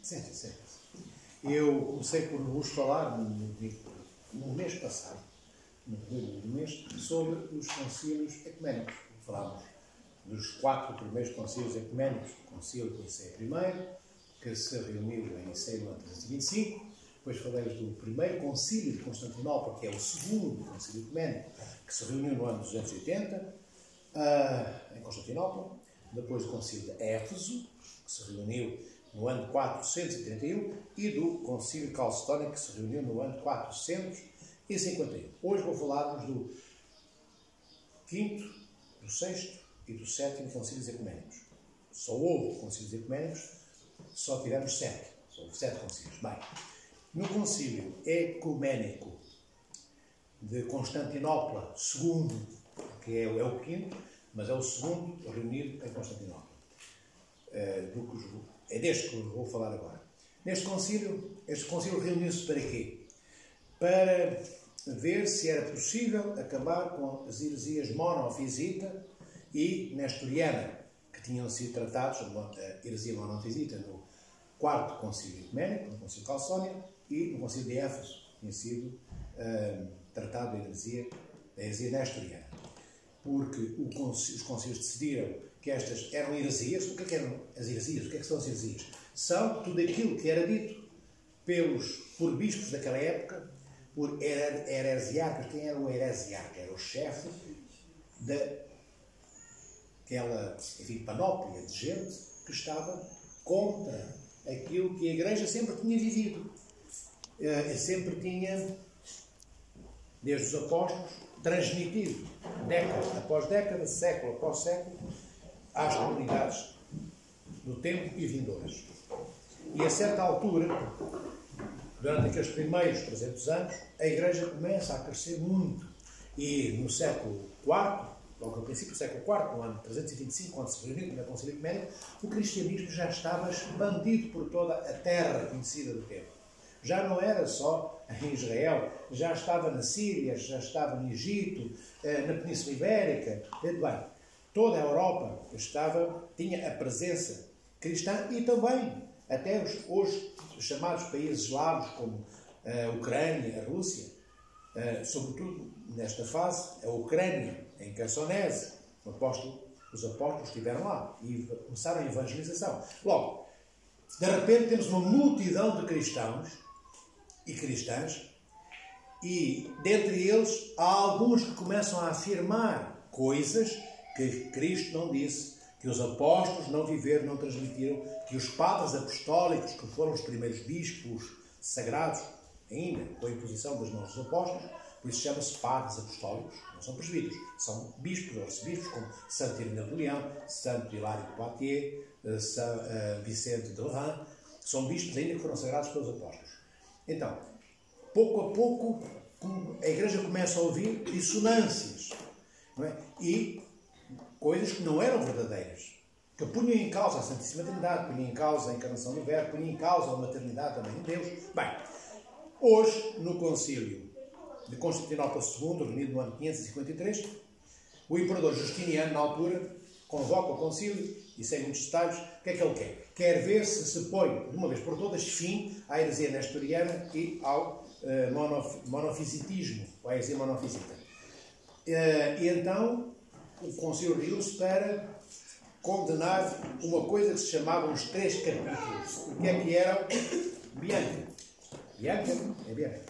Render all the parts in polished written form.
Sim, sim. Eu comecei por vos falar no mês passado, no primeiro mês, sobre os concílios ecuménicos. Falámos dos 4 primeiros concílios ecuménicos, o concílio de Nicéia I, que se reuniu em Nicéia em 325, depois falamos do primeiro concílio de Constantinopla, que é o segundo concílio ecuménico, que se reuniu no ano 280, em Constantinopla, depois do concílio de Éfeso, que se reuniu no ano 431, e do concílio calcedónico, que se reuniu no ano 451. Hoje vou falar-vos do 5º, do 6º e do 7º concílios ecuménicos. Só houve concílios ecuménicos, só tivemos 7. Só houve 7 concílios. Bem, no concílio ecuménico de Constantinopla II, que é o 5º, mas é o segundo reunido em Constantinopla. É deste que vou falar agora. Este concílio reuniu-se para quê? Para ver se era possível acabar com as heresias monofisita e nestoriana, que tinham sido tratados, a heresia monofisita, no 4º concílio ecuménico, no concílio calcedónico, e no concílio de Éfeso, tinha sido tratado a heresia nestoriana. Porque os concílios decidiram que estas eram heresias. O que eram as heresias? O que são as heresias? São tudo aquilo que era dito por bispos daquela época, por heresiarcas. Quem era o heresiarca? Era o chefe daquela, panóplia de gente que estava contra aquilo que a Igreja sempre tinha vivido. Sempre tinha, desde os apóstolos, transmitido, década após década, século após século, às comunidades do tempo e vindouras. E a certa altura, durante aqueles primeiros 300 anos, a Igreja começa a crescer muito. E no século IV, logo no princípio do século IV, no ano 325, quando se reuniu na Concílio Ecuménico, o cristianismo já estava expandido por toda a terra conhecida do tempo. Já não era só em Israel, já estava na Síria, já estava no Egito, na Península Ibérica. Bem, toda a Europa tinha a presença cristã e também até os chamados países eslavos, como a Ucrânia, a Rússia, sobretudo nesta fase, a Ucrânia, em Cassonese, os apóstolos estiveram lá e começaram a evangelização. Logo, de repente temos uma multidão de cristãos e cristãs, e dentre eles há alguns que começam a afirmar coisas que Cristo não disse, que os apóstolos não viveram, não transmitiram, que os padres apostólicos, que foram os primeiros bispos sagrados, ainda com a imposição das mãos dos apóstolos, por isso chama-se padres apostólicos, não são presbíteros, são bispos ou arcebispos, como Santo Irineu de Leão, Santo Hilário de Poitiers, São Vicente de Lorraine, são bispos ainda que foram sagrados pelos apóstolos. Então, pouco a pouco, a Igreja começa a ouvir dissonâncias, não é? E coisas que não eram verdadeiras, que punham em causa a Santíssima Trindade, punham em causa a encarnação do Verbo, punham em causa a maternidade também de Deus. Bem, hoje, no concílio de Constantinopla II, reunido no ano 553, o imperador Justiniano, na altura, convoca o concílio e, sem muitos detalhes, o que é que ele quer? Quer ver se põe, de uma vez por todas, fim à heresia nestoriana e ao monofisitismo, ou à heresia monofisita. E então, o concílio reuniu-se para condenar uma coisa que se chamavam os 3 capítulos. O que é que eram? Bianca. Bianca? É Bianca.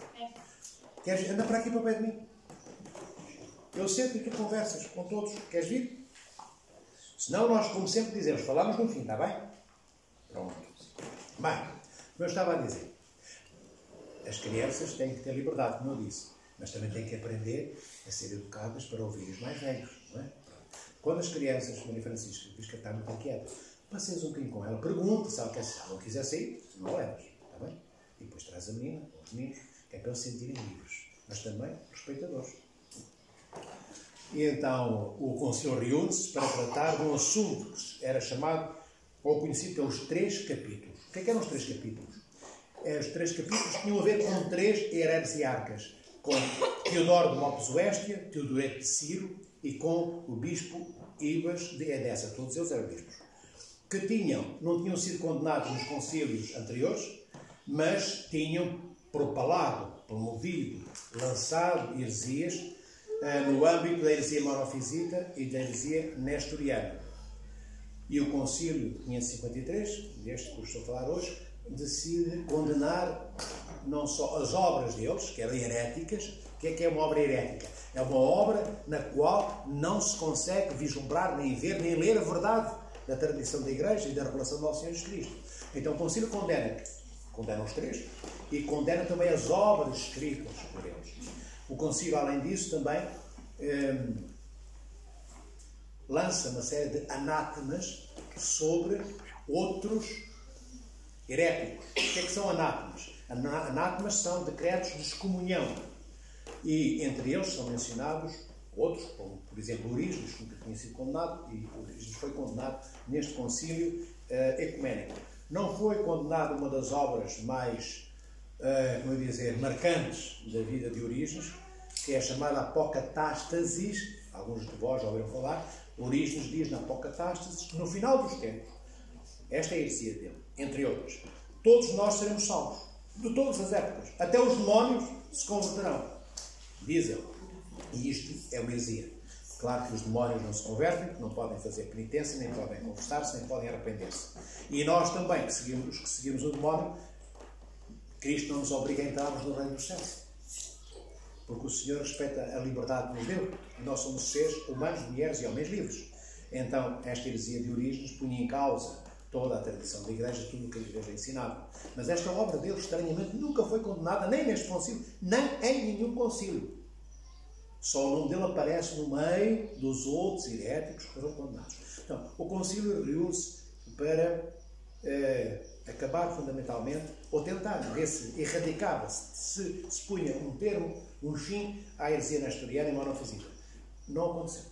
Queres andar para aqui para o pé de mim? Eu sento e tu conversas com todos. Queres vir? Senão nós, como sempre dizemos, falamos no fim, está bem? Pronto. Bem, como eu estava a dizer, as crianças têm que ter liberdade, como eu disse, mas também têm que aprender a ser educadas para ouvir os mais velhos, não é? Quando as crianças, Maria Francisca, diz que está muito inquieta, passeis um bocadinho com ela, pergunta se ela quiser sair, se não levas, está bem? E depois traz a menina, ou os meninos, que é para eles se sentirem livres, mas também respeitadores. E então o concílio reúne-se para tratar de um assunto que era chamado, ou conhecido pelos 3 capítulos. O que é que eram os 3 capítulos? Os 3 capítulos tinham a ver com 3 heresiarcas, com Teodoro de Lopes Oéstia, Teodoreto de Ciro e com o bispo Ibas de Edessa. Todos eles eram bispos. que não tinham sido condenados nos concílios anteriores, mas tinham propalado, promovido, lançado heresias no âmbito da heresia monofisita e da heresia nestoriana. E o concílio de 553, deste que estou a falar hoje, decide condenar não só as obras deles, que eram heréticas. O que é uma obra herética? É uma obra na qual não se consegue vislumbrar, nem ver, nem ler a verdade da tradição da Igreja e da revelação do nosso Senhor Jesus Cristo. Então o concílio condena os três e condena também as obras escritas por eles. O concílio, além disso, também lança uma série de anátemas sobre outros heréticos. O que é que são anátemas? Anátemas são decretos de excomunhão. E entre eles são mencionados outros, como por exemplo Orígenes, que nunca tinha sido condenado, e Orígenes foi condenado neste concílio ecuménico. Não foi condenado uma das obras mais, como eu ia dizer, marcantes da vida de Orígenes, que é a chamada Apocatástasis. Alguns de vós já ouviram falar. Orígenes diz na Apocatástasis que no final dos tempos, esta é a heresia dele, entre outras, todos nós seremos salvos, de todas as épocas, até os demónios se converterão, diz ele. E isto é uma heresia. Claro que os demónios não se convertem, não podem fazer penitência, nem podem confessar-se, nem podem arrepender-se. E nós também, os que seguimos o demónio, Cristo não nos obriga a entrarmos no reino dos céus. Porque o Senhor respeita a liberdade que nos deu. E nós somos seres humanos, mulheres e homens livres. Então, esta heresia de Orígenes punha em causa toda a tradição da Igreja, tudo o que a Igreja ensinava. Mas esta obra dele, estranhamente, nunca foi condenada, nem neste concílio, nem em nenhum concílio. Só o nome dele aparece no meio dos outros heréticos que foram condenados. Então, o concílio reúne-se para acabar fundamentalmente, ou tentar ver se erradicava, se punha um termo, um fim à heresia nestoriana e monofisita. Não aconteceu.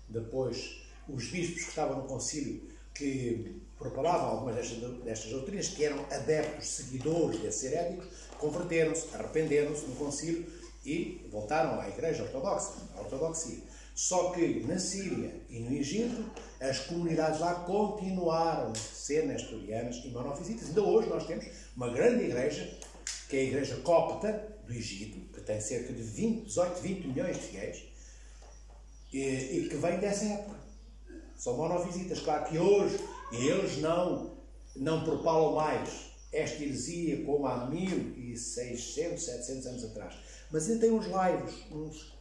Depois, os bispos que estavam no concílio, que propalavam algumas destas doutrinas, que eram adeptos, seguidores desses heréticos, converteram-se, arrependeram-se no concílio e voltaram à Igreja Ortodoxa, à ortodoxia. Só que na Síria e no Egito, as comunidades lá continuaram a ser nestorianas e monofisitas. Ainda hoje nós temos uma grande igreja, que é a Igreja Copta do Egito, que tem cerca de 20 milhões de fiéis, e que vem dessa época. São monofisitas. Claro que hoje eles não propalam mais esta heresia como há 1600, 700 anos atrás. Mas ainda tem uns laivos, uns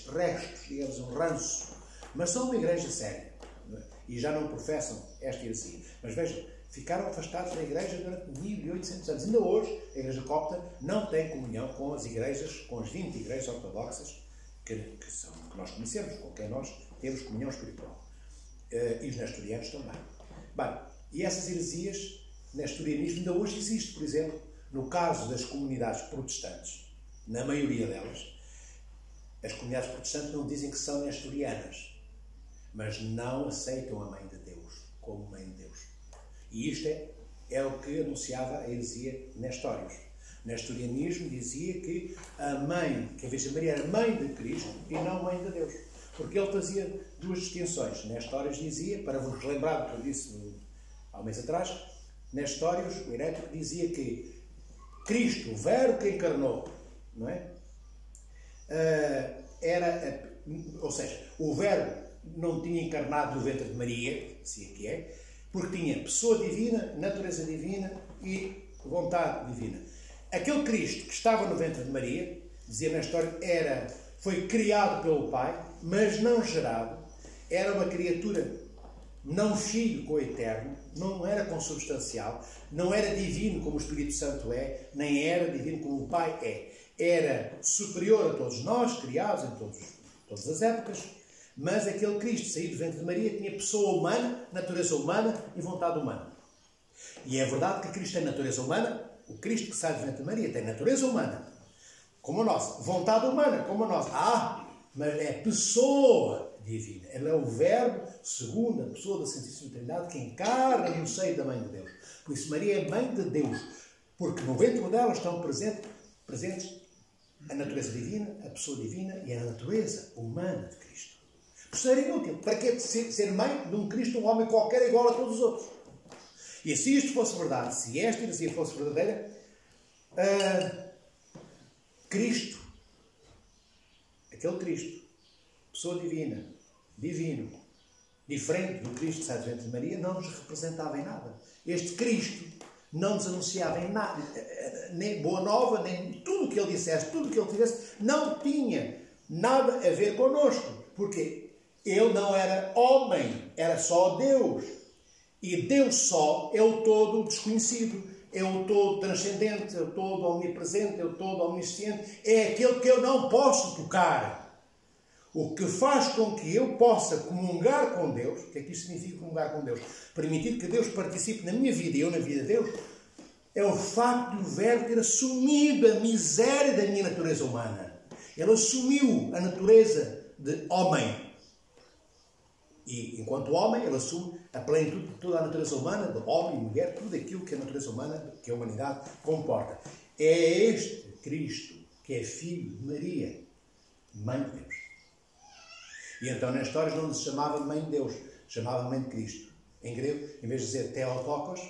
restos, digamos, um ranço. Mas são uma igreja séria. Não é? E já não professam esta heresia. Mas vejam, ficaram afastados da igreja durante 1800 anos. Ainda hoje, a Igreja Copta não tem comunhão com as igrejas, com as 20 igrejas ortodoxas que nós conhecemos, com quem nós temos comunhão espiritual. E os nestorianos também. Bem, e essas heresias, nestorianismo, ainda hoje existe. Por exemplo, no caso das comunidades protestantes, na maioria delas, as comunidades protestantes não dizem que são nestorianas, mas não aceitam a Mãe de Deus como Mãe de Deus. E isto é o que anunciava a heresia Nestórios. Nestorianismo dizia que que a Virgem Maria era Mãe de Cristo e não Mãe de Deus. Porque ele fazia duas distinções. Nestórios dizia, para vos lembrar do que eu disse há um mês atrás, Nestórios, o herético, dizia que Cristo, o Verbo que encarnou, não é? Ou seja, o Verbo não tinha encarnado no ventre de Maria, se é que é, porque tinha pessoa divina, natureza divina e vontade divina. Aquele Cristo que estava no ventre de Maria, dizia Nestório, foi criado pelo Pai, mas não gerado, era uma criatura, não filho com o Eterno, não era consubstancial, não era divino como o Espírito Santo é, nem era divino como o Pai é. Era superior a todos nós, criados em todas as épocas, mas aquele Cristo saído do ventre de Maria tinha pessoa humana, natureza humana e vontade humana. E é verdade que Cristo tem natureza humana, o Cristo que sai do ventre de Maria tem natureza humana, como a nossa, vontade humana, como a nossa. Mas é pessoa divina. Ele é o Verbo, segundo a pessoa da Santíssima Trindade, que encarna no seio da Mãe de Deus. Por isso Maria é Mãe de Deus, porque no ventre dela estão presentes a natureza divina, a pessoa divina e a natureza humana de Cristo. Por isso era inútil. Para que ser mãe de um Cristo, um homem qualquer igual a todos os outros? E se isto fosse verdade, se esta heresia fosse verdadeira, Cristo, aquele Cristo, pessoa divina, divino, diferente do Cristo Santo Ventre de Maria, não nos representava em nada. Este Cristo não nos anunciava em nada, nem boa nova, nem tudo o que ele dissesse, tudo o que ele tivesse, não tinha nada a ver connosco. Porque ele não era homem, era só Deus. E Deus só é o todo desconhecido, é o todo transcendente, é o todo omnipresente, é o todo omnisciente, é aquele que eu não posso tocar. O que faz com que eu possa comungar com Deus, o que é que isto significa comungar com Deus? Permitir que Deus participe na minha vida e eu na vida de Deus, é o facto de o Verbo ter assumido a miséria da minha natureza humana. Ele assumiu a natureza de homem. E, enquanto homem, ele assume a plenitude de toda a natureza humana, de homem e mulher, tudo aquilo que a natureza humana, que a humanidade comporta. É este Cristo que é filho de Maria, mãe de Deus. E então, nas histórias, não se chamava mãe de Deus, chamava mãe de Cristo. Em grego, em vez de dizer Theotokos,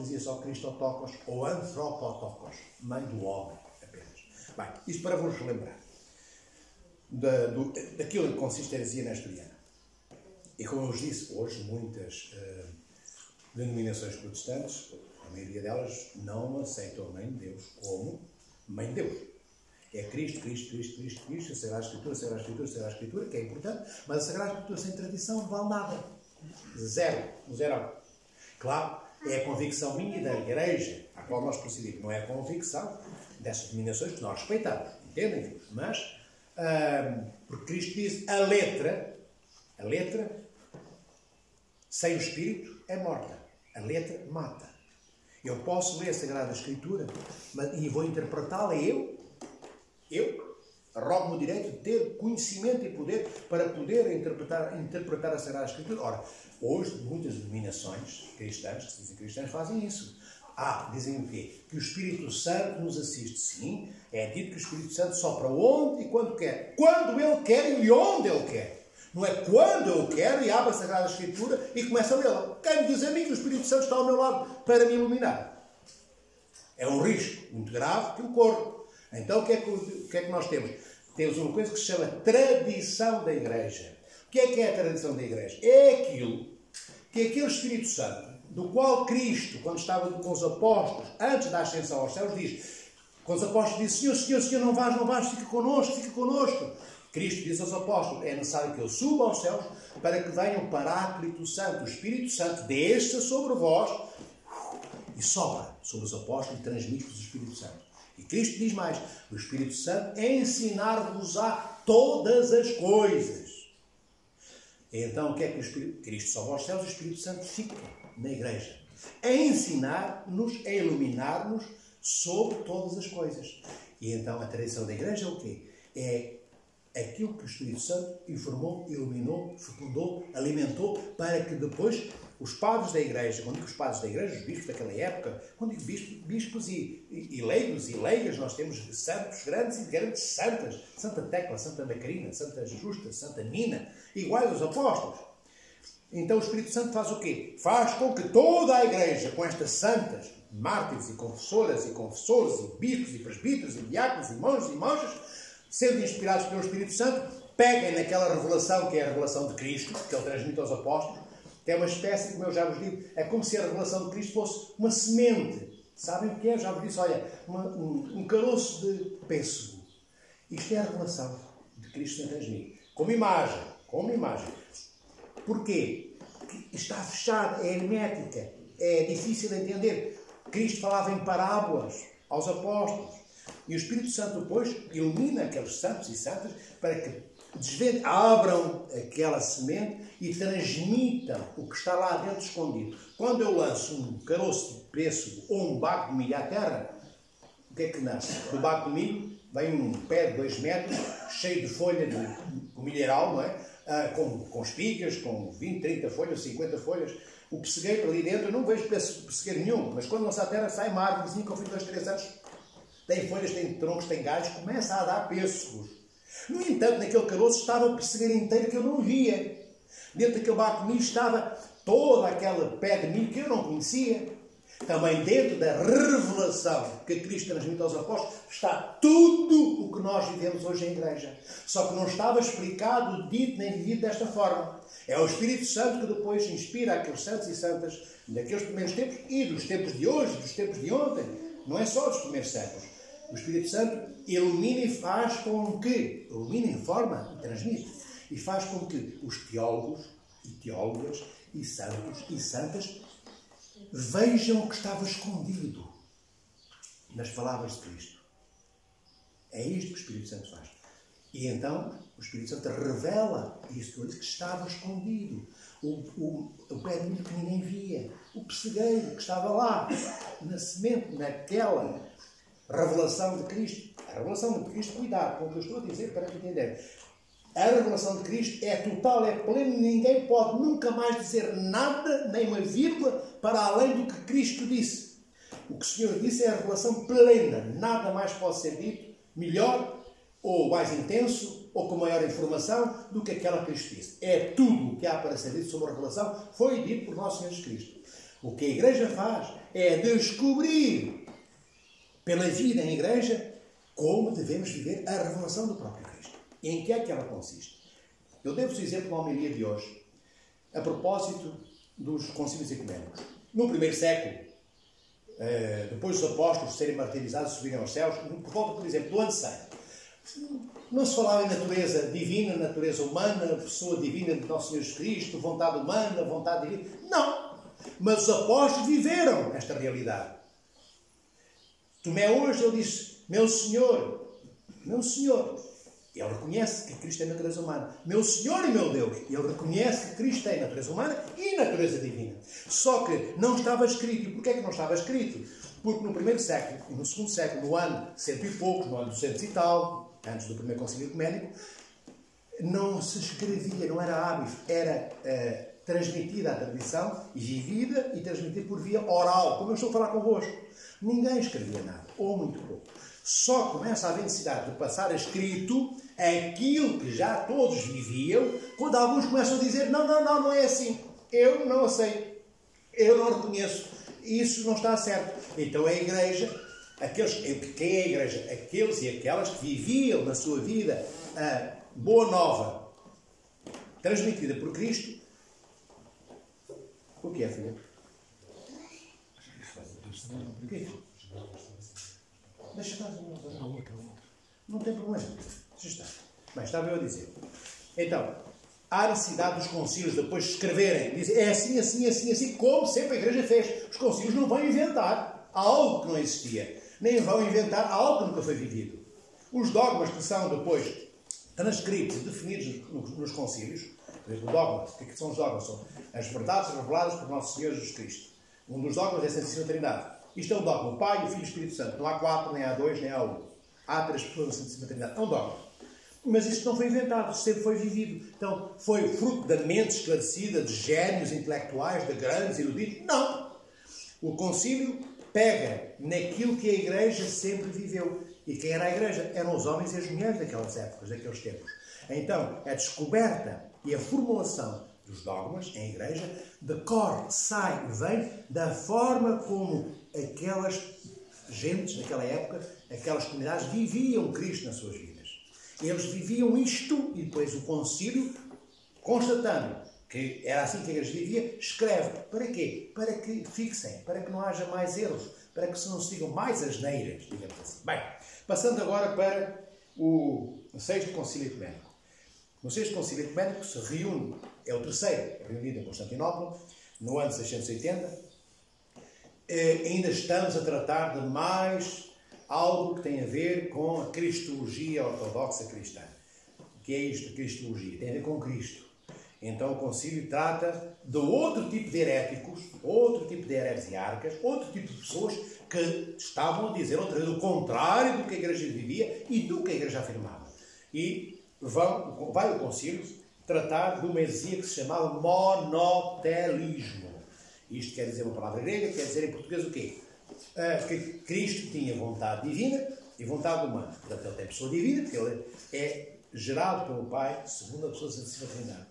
dizia só Christotokos ou Anthropotokos, mãe do homem, apenas. Bem, isto para vos relembrar daquilo em que consiste a heresia nestoriana. E como eu vos disse, hoje muitas denominações protestantes, a maioria delas, não aceitam a mãe de Deus como mãe de Deus. É Cristo, Cristo, Cristo, Cristo, Cristo, a Sagrada Escritura, a Sagrada Escritura, a Sagrada Escritura, que é importante, mas a Sagrada Escritura sem tradição não vale nada. Zero. Claro, é a convicção minha e da Igreja, à qual nós procedemos. Não é a convicção dessas denominações que nós respeitamos, entendem? Mas, porque Cristo diz, a letra, sem o Espírito, é morta. A letra mata. Eu posso ler a Sagrada Escritura e vou interpretá-la eu arrogo-me o direito de ter conhecimento e poder para poder interpretar a Sagrada Escritura. Ora, hoje, muitas denominações cristãs, que se dizem cristãs, fazem isso. Dizem o quê? Que o Espírito Santo nos assiste. Sim, é dito que o Espírito Santo sopra onde e quando quer. Quando Ele quer e onde Ele quer. Não é quando eu quero e abro a Sagrada Escritura e começo a lê-la. Quem me diz a mim que o Espírito Santo está ao meu lado para me iluminar? É um risco muito grave que eu corro. Então, o que é que nós temos? Temos uma coisa que se chama tradição da Igreja. O que é a tradição da Igreja? É aquilo que aquele Espírito Santo, do qual Cristo, quando estava com os apóstolos, antes da ascensão aos céus, diz, quando os apóstolos dizem, Senhor, não vais, fica connosco. Cristo diz aos apóstolos, é necessário que eu suba aos céus para que venha o Paráclito Santo, o Espírito Santo, desça sobre vós e sobra sobre os apóstolos e transmite-vos o Espírito Santo. E Cristo diz mais, o Espírito Santo ensinar-vos-á todas as coisas. E então, o que é que Cristo sobe aos céus e o Espírito Santo fica na Igreja? A ensinar-nos, a iluminar-nos sobre todas as coisas. E então, a tradição da Igreja é o quê? É aquilo que o Espírito Santo informou, iluminou, fecundou, alimentou, para que depois os padres da Igreja, quando digo os padres da Igreja, os bispos daquela época, quando digo bispos e leigos e leigas, nós temos santos grandes e grandes santas, Santa Tecla, Santa Macrina, Santa Justa, Santa Nina, iguais aos apóstolos. Então o Espírito Santo faz o quê? Faz com que toda a Igreja, com estas santas, mártires e confessoras e confessores, e bispos e presbíteros e diáconos e monges e monjas, sendo inspirados pelo Espírito Santo, peguem naquela revelação que é a revelação de Cristo, que ele transmite aos apóstolos, que é uma espécie, como eu já vos digo, é como se a revelação de Cristo fosse uma semente. Sabem o que é? Já vos disse, olha, um caroço de pêssego. Isto é a revelação de Cristo que transmite. Como imagem. Porquê? Porque está fechada, é hermética, é difícil de entender. Cristo falava em parábolas aos apóstolos. E o Espírito Santo depois ilumina aqueles santos e santas para que abram aquela semente e transmitam o que está lá dentro escondido. Quando eu lanço um caroço de pêssego ou um baco de milho à terra, o que é que nasce? Do baco de milho vem um pé de 2 metros, cheio de folha de milheiral, não é? Com espigas, com 20, 30 folhas, 50 folhas. O pessegueiro ali dentro, eu não vejo pessegueiro nenhum, mas quando lança a terra sai uma árvorezinha com 2, 3 anos. Tem folhas, tem troncos, tem galhos, começa a dar pêssegos. No entanto, naquele caroço estava o pessegueiro inteiro que eu não via. Dentro daquele baco de milho estava toda aquela pé de milho que eu não conhecia. Também dentro da revelação que Cristo transmite aos apóstolos está tudo o que nós vivemos hoje em igreja. Só que não estava explicado, dito nem vivido desta forma. É o Espírito Santo que depois inspira aqueles santos e santas daqueles primeiros tempos e dos tempos de hoje, dos tempos de ontem. Não é só dos primeiros séculos. O Espírito Santo ilumina e faz com que, ilumina, informa e transmite, e faz com que os teólogos e teólogas e santos e santas vejam o que estava escondido nas palavras de Cristo. É isto que o Espírito Santo faz. E então o Espírito Santo revela isso que estava escondido. O pé de milho que ninguém via. O pessegueiro que estava lá, na semente, naquela revelação de Cristo. A revelação de Cristo, cuidado com o que eu estou a dizer para entender. A revelação de Cristo é total, é plena, ninguém pode nunca mais dizer nada, nem uma vírgula, para além do que Cristo disse. O que o Senhor disse é a revelação plena. Nada mais pode ser dito melhor, ou mais intenso, ou com maior informação do que aquela que Cristo disse. É tudo o que há para ser dito sobre a revelação, foi dito por nosso Senhor Jesus Cristo. O que a Igreja faz é descobrir, pela vida em Igreja, como devemos viver a revelação do próprio Cristo. Em que é que ela consiste? Eu devo-vos dizer na homilia de hoje, a propósito dos concílios ecumênicos. No primeiro século, depois dos apóstolos serem martirizados e subirem aos céus, por volta, por exemplo, do ano 100, não se falava em natureza divina, natureza humana, pessoa divina de nosso Senhor Jesus Cristo, vontade humana, vontade divina. Não! Mas os apóstolos viveram esta realidade. Tomé hoje, ele disse, meu Senhor, ele reconhece que Cristo tem natureza humana. Meu Senhor e meu Deus. Ele reconhece que Cristo tem natureza humana e natureza divina. Só que não estava escrito. E porquê é que não estava escrito? Porque no primeiro século e no segundo século, no ano 100 e poucos, no ano 200 e tal, antes do primeiro concílio ecumênico, não se escrevia, não era hábito, era transmitida a tradição e vivida e transmitida por via oral, como eu estou a falar convosco. Ninguém escrevia nada, ou muito pouco. Só começa a haver necessidade de passar a escrito aquilo que já todos viviam, quando alguns começam a dizer, não é assim. Eu não aceito. Eu não reconheço. Isso não está certo. Então a Igreja, quem é a Igreja? Aqueles e aquelas que viviam na sua vida a boa nova, transmitida por Cristo. O que é, filho? O quê? Deixa estar. Não tem problema. Deixa estar. Bem, estava eu a dizer. Então, há necessidade dos concílios depois de escreverem. Dizem, é assim, assim, assim, assim, como sempre a Igreja fez. Os concílios não vão inventar algo que não existia. Nem vão inventar algo que nunca foi vivido. Os dogmas que são depois transcritos e definidos nos concílios, o dogma, o que são os dogmas? São as verdades reveladas por nosso Senhor Jesus Cristo. Um dos dogmas é a Santíssima Trindade. Isto é um dogma. O Pai, o Filho e o Espírito Santo. Não há 4, nem há 2, nem há 1. Há 3 pessoas na Santíssima Trindade. É um dogma. Mas isto não foi inventado, sempre foi vivido. Então, foi fruto da mente esclarecida, de gênios intelectuais, de grandes eruditos? Não. O concílio pega naquilo que a Igreja sempre viveu. E quem era a Igreja? Eram os homens e as mulheres daquelas épocas, daqueles tempos. Então, a descoberta e a formulação dos dogmas em Igreja decorre, sai, vem da forma como aquelas gentes daquela época, aquelas comunidades viviam Cristo nas suas vidas. Eles viviam isto e depois o concílio, constatando que era assim que a Igreja vivia, escreve. Para quê? Para que fixem, para que não haja mais erros, para que não se digam mais asneiras, digamos assim. Bem, passando agora para o sexto concílio ecumênico. No sexto concílio ecumênico se reúne, é o terceiro, reunido em Constantinopla, no ano 680. Ainda estamos a tratar de mais algo que tem a ver com a cristologia ortodoxa cristã. O que é isto, cristologia? Tem a ver com Cristo. Então o concílio trata de outro tipo de heréticos, outro tipo de heresiarcas, outro tipo de pessoas que estavam a dizer outra vez o contrário do que a Igreja vivia e do que a Igreja afirmava. E vai o concílio tratar de uma heresia que se chamava monotelismo. Isto quer dizer uma palavra grega, quer dizer em português o quê? Que Cristo tinha vontade divina e vontade humana. Portanto, ele tem pessoa divina, porque ele é gerado pelo Pai, segundo a pessoa da Santíssima Trindade.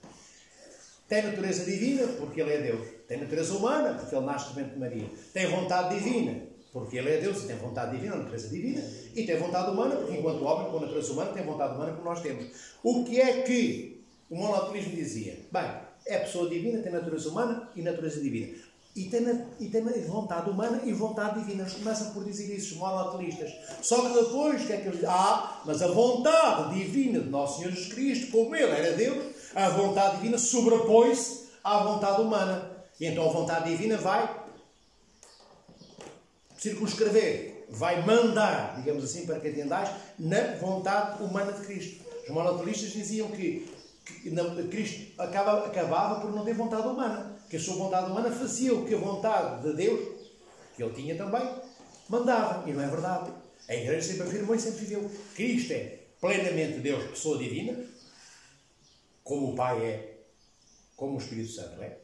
Tem natureza divina, porque Ele é Deus. Tem natureza humana, porque Ele nasce de de Maria. Tem vontade divina, porque Ele é Deus e tem vontade divina, natureza divina. E tem vontade humana, porque enquanto homem, com natureza humana, tem vontade humana como nós temos. O que é que o monoteísmo dizia? Bem, é pessoa divina, tem natureza humana e natureza divina. E tem vontade humana e vontade divina. Eles começam por dizer isso, os monoteístas. Só que depois, o que é que eles dizem? Mas a vontade divina de Nosso Senhor Jesus Cristo, como Ele era Deus, a vontade divina sobrepõe-se à vontade humana. E então a vontade divina vai circunscrever, vai mandar, digamos assim, para que entendais, na vontade humana de Cristo. Os monoteístas diziam que Cristo acabava por não ter vontade humana, que a sua vontade humana fazia o que a vontade de Deus, que ele tinha também, mandava. E não é verdade. A Igreja sempre afirmou e sempre viveu. Cristo é plenamente Deus, pessoa divina, como o Pai é, como o Espírito Santo é,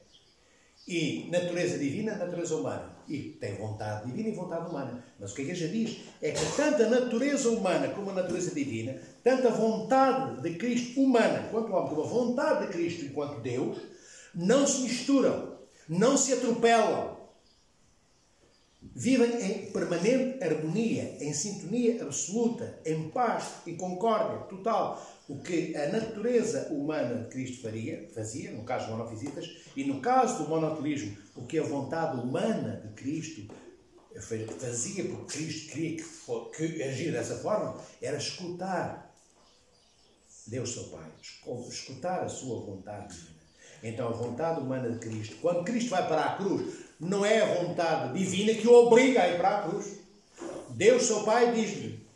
e natureza divina, natureza humana. E tem vontade divina e vontade humana. Mas o que a Igreja diz é que tanto a natureza humana como a natureza divina, tanto a vontade de Cristo humana quanto homem, como a vontade de Cristo enquanto Deus, não se misturam, não se atropelam. Vivem em permanente harmonia, em sintonia absoluta, em paz e concórdia total. O que a natureza humana de Cristo fazia, no caso dos monofisitas, e no caso do monoteísmo, o que a vontade humana de Cristo fazia, porque Cristo queria que agir dessa forma, era escutar Deus seu Pai, escutar a sua vontade divina. Então a vontade humana de Cristo, quando Cristo vai para a cruz, não é a vontade divina que o obriga a ir para a cruz. Deus seu Pai diz-lhe,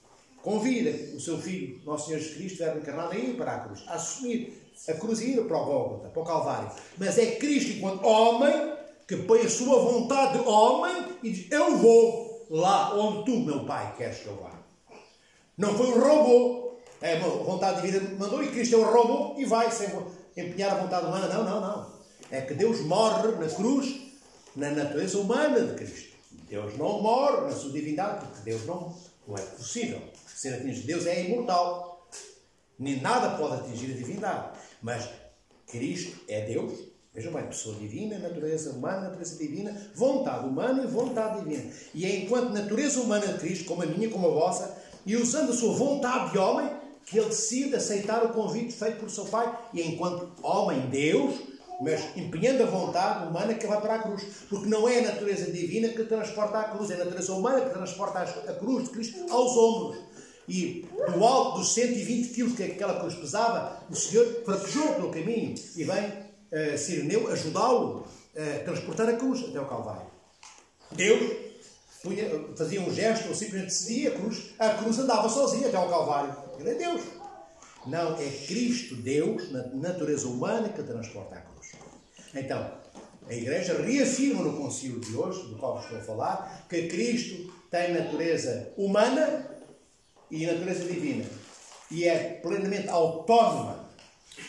convida o seu Filho, Nosso Senhor Jesus Cristo, Verbo encarnado, a ir para a cruz, a assumir a cruz e ir para o Gólgota, para o Calvário. Mas é Cristo, enquanto homem, que põe a sua vontade de homem e diz, eu vou lá onde tu, meu Pai, queres que eu vá. Não foi um robô. É a vontade divina que mandou e Cristo é um robô e vai sem empenhar a vontade humana. Não. É que Deus morre na cruz, na natureza humana de Cristo. Deus não morre na sua divindade, porque Deus não é possível ser atingido. Deus é imortal. Nem nada pode atingir a divindade. Mas Cristo é Deus. Vejam bem, pessoa divina, natureza humana, natureza divina, vontade humana e vontade divina. E é enquanto natureza humana de Cristo, como a minha, como a vossa, e usando a sua vontade de homem, que ele decide aceitar o convite feito por seu Pai. E é enquanto homem, Deus, mas empenhando a vontade humana que vai para a cruz. Porque não é a natureza divina que transporta a cruz, é a natureza humana que transporta a cruz de Cristo aos ombros. E do alto dos 120 quilos que aquela cruz pesava, o Senhor fraquejou pelo caminho e vem Sireneu ajudá-lo a transportar a cruz até ao Calvário. Deus fazia um gesto, ou simplesmente cedia a cruz andava sozinha até ao Calvário. Ele é Deus. Não, é Cristo, Deus, na natureza humana, que transporta a cruz. Então, a Igreja reafirma no concílio de hoje, do qual estou a falar, que Cristo tem natureza humana e natureza divina. E é plenamente autónoma,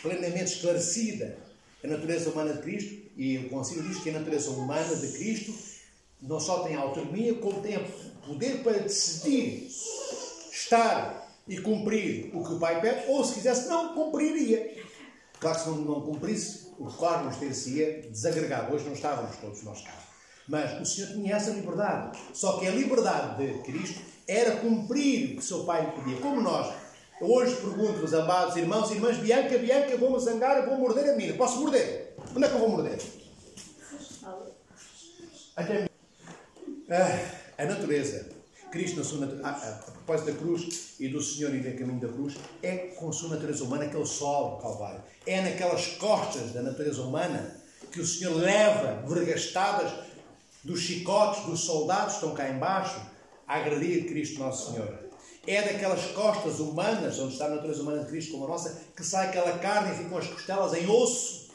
plenamente esclarecida a natureza humana de Cristo. E o concílio diz que a natureza humana de Cristo não só tem autonomia, como tem poder para decidir estar e cumprir o que o Pai pede, ou se quisesse não cumpriria. Claro que se não cumprisse, o cosmos ter-se-ia desagregado. Hoje não estávamos todos nós cá. Mas o Senhor tinha essa liberdade. Só que a liberdade de Cristo era cumprir o que o seu Pai lhe pedia. Como nós. Eu hoje pergunto-vos, amados irmãos e irmãs, Bianca, vou-me zangar, vou morder a mina. Posso morder? Onde é que eu vou morder? A natureza. Cristo, na sua a propósito da cruz e do Senhor e do caminho da cruz, é com a sua natureza humana que ele sobe o Calvário. É naquelas costas da natureza humana que o Senhor leva, vergastadas dos chicotes dos soldados que estão cá embaixo, a agredir Cristo Nosso Senhor. É daquelas costas humanas, onde está a natureza humana de Cristo como a nossa, que sai aquela carne e ficam as costelas em osso.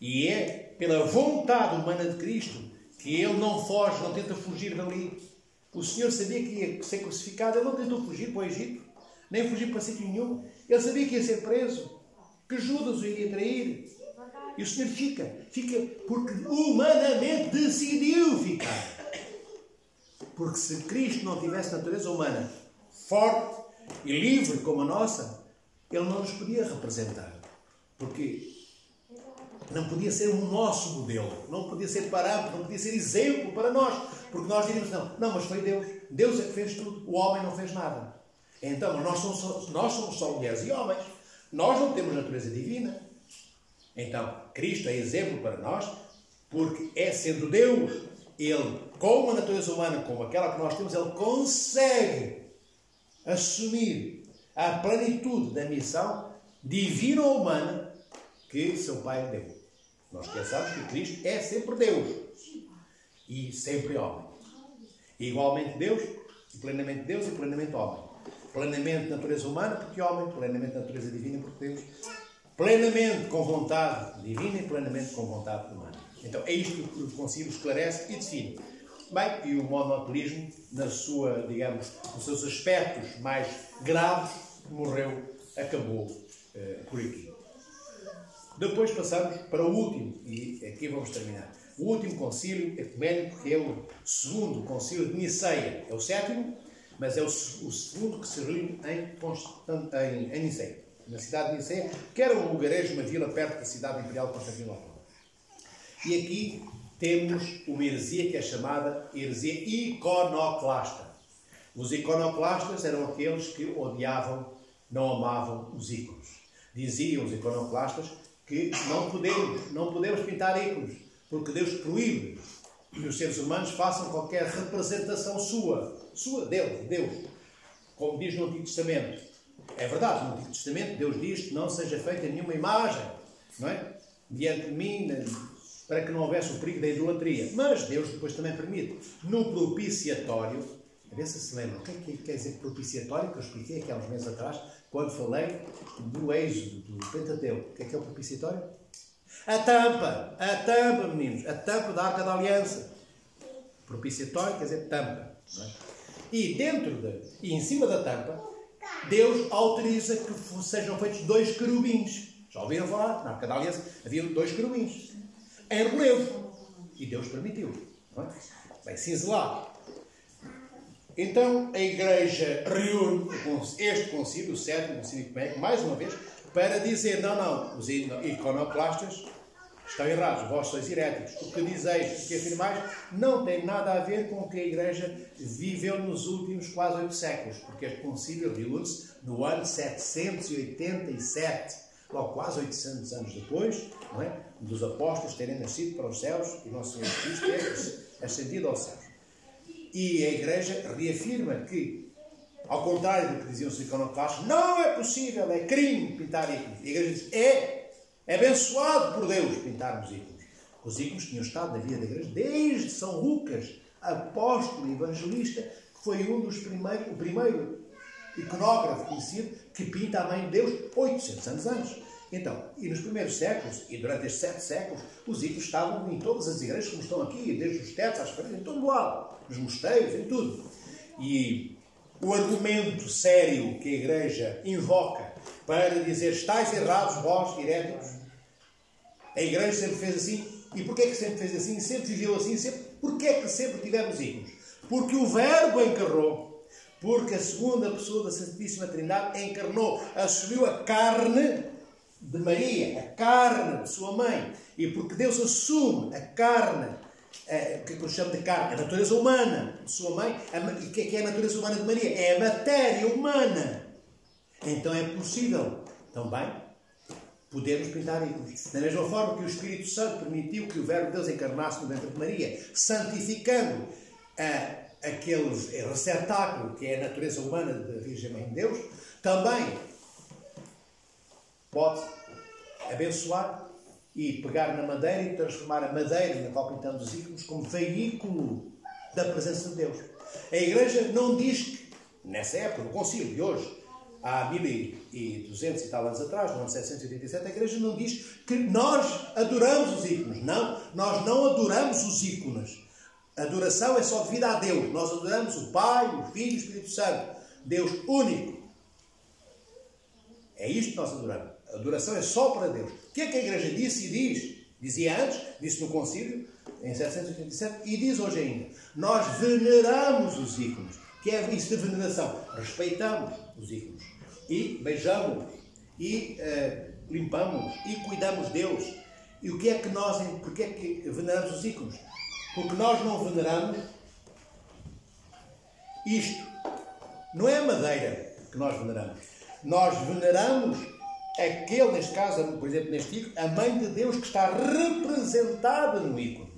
E é pela vontade humana de Cristo que Ele não foge, não tenta fugir dali. O Senhor sabia que ia ser crucificado. Ele não tentou fugir para o Egito, nem fugir para sítio nenhum. Ele sabia que ia ser preso, que Judas o iria trair. E o Senhor fica porque humanamente decidiu ficar. Porque se Cristo não tivesse natureza humana forte e livre como a nossa, Ele não nos podia representar. Porque não podia ser o nosso modelo, não podia ser parâmetro, não podia ser exemplo para nós, porque nós diríamos, não, mas foi Deus. Deus é que fez tudo, o homem não fez nada. Então, nós somos só mulheres e homens, nós não temos natureza divina. Então, Cristo é exemplo para nós, porque é sendo Deus, Ele, com a natureza humana, como aquela que nós temos, Ele consegue assumir a plenitude da missão divina ou humana que seu Pai lhe deu. Nós pensamos que Cristo é sempre Deus e sempre homem. Igualmente Deus e plenamente homem. Plenamente natureza humana porque homem, plenamente natureza divina porque Deus. Plenamente com vontade divina e plenamente com vontade humana. Então é isto que o concílio esclarece e define. Bem, e o monoteísmo, na sua, digamos, nos seus aspectos mais graves, acabou por aqui. Depois passamos para o último, e aqui vamos terminar. O último concílio ecuménico, que é o segundo concílio de Niceia. É o sétimo, mas é o segundo que se reúne em Niceia, na cidade de Niceia, que era um lugarejo, uma vila perto da cidade imperial de Constantinopla. E aqui temos uma heresia que é chamada heresia iconoclasta. Os iconoclastas eram aqueles que odiavam, não amavam os ícones. Diziam os iconoclastas que não podemos pintar ícones, porque Deus proíbe que os seres humanos façam qualquer representação dele, Deus. Como diz no Antigo Testamento. É verdade, no Antigo Testamento Deus diz que não seja feita nenhuma imagem, não é? Diante de mim, para que não houvesse o perigo da idolatria. Mas Deus depois também permite, no propiciatório, a ver se lembram, o que é que quer dizer propiciatório, que eu expliquei aqui há uns meses atrás, quando falei do Êxodo, do Pentateuco. O que é o propiciatório? A tampa, meninos, a tampa da Arca da Aliança. Propiciatório quer dizer tampa. Não é? E em cima da tampa, Deus autoriza que sejam feitos 2 querubins. Já ouviram falar? Na Arca da Aliança havia 2 querubins. Em relevo. E Deus permitiu. Não é? Bem cinzelado. Então a Igreja reúne este concílio, o sétimo concílio ecuménico, mais uma vez, para dizer, não, os iconoclastas estão errados, vós sois heréticos. O que dizeis, o que afirmais, não tem nada a ver com o que a Igreja viveu nos últimos quase 8 séculos, porque este concílio reúne-se no ano 787, logo quase 800 anos depois, não é? Dos apóstolos terem nascido para os céus e nosso Senhor Cristo ter ascendido aos céus. E a Igreja reafirma que, ao contrário do que diziam os iconoclastas, não é possível, é crime pintar ícones. A Igreja diz, é abençoado por Deus pintarmos ícones. Os ícones tinham estado na vida da Igreja desde São Lucas, apóstolo e evangelista, que foi o primeiro iconógrafo conhecido que pinta a Mãe de Deus 800 anos antes. Então, e nos primeiros séculos, e durante estes 7 séculos, os ícones estavam em todas as igrejas, como estão aqui, desde os tetos às paredes, em todo lado, nos mosteiros, em tudo. E o argumento sério que a Igreja invoca para dizer, estáis errados vós, heréticos, a Igreja sempre fez assim. E porquê que sempre fez assim? Sempre viveu assim? Porquê que sempre tivemos ícones? Porque o Verbo encarnou. Porque a segunda pessoa da Santíssima Trindade encarnou, assumiu a carne de Maria, a carne de sua mãe. E porque Deus assume a carne, o que eu chamo de carne? A natureza humana de sua mãe. E o que é a natureza humana de Maria? É a matéria humana. Então é possível também podermos pintar ícones. Da mesma forma que o Espírito Santo permitiu que o Verbo de Deus encarnasse no ventre de Maria, santificando aquele receptáculo que é a natureza humana da Virgem Mãe de Deus, também pode abençoar e pegar na madeira e transformar a madeira na qual pintamos os ícones como veículo da presença de Deus. A Igreja não diz que, nessa época, no concílio de hoje, há 1200 e tal anos atrás, no ano 787, a Igreja não diz que nós adoramos os ícones. Não, nós não adoramos os ícones. A adoração é só devida a Deus. Nós adoramos o Pai, o Filho e o Espírito Santo. Deus único. É isto que nós adoramos. A adoração é só para Deus. O que é que a Igreja disse e diz? Dizia antes, disse no concílio, em 787, e diz hoje ainda. Nós veneramos os ícones. O que é isso de veneração? Respeitamos os ícones. E beijamos-os. E limpamos-os. E cuidamos deles. E porque é que veneramos os ícones? Porque nós não veneramos isto. Não é a madeira que nós veneramos. Nós veneramos aquele, neste caso, por exemplo, neste ícone, a Mãe de Deus que está representada no ícone.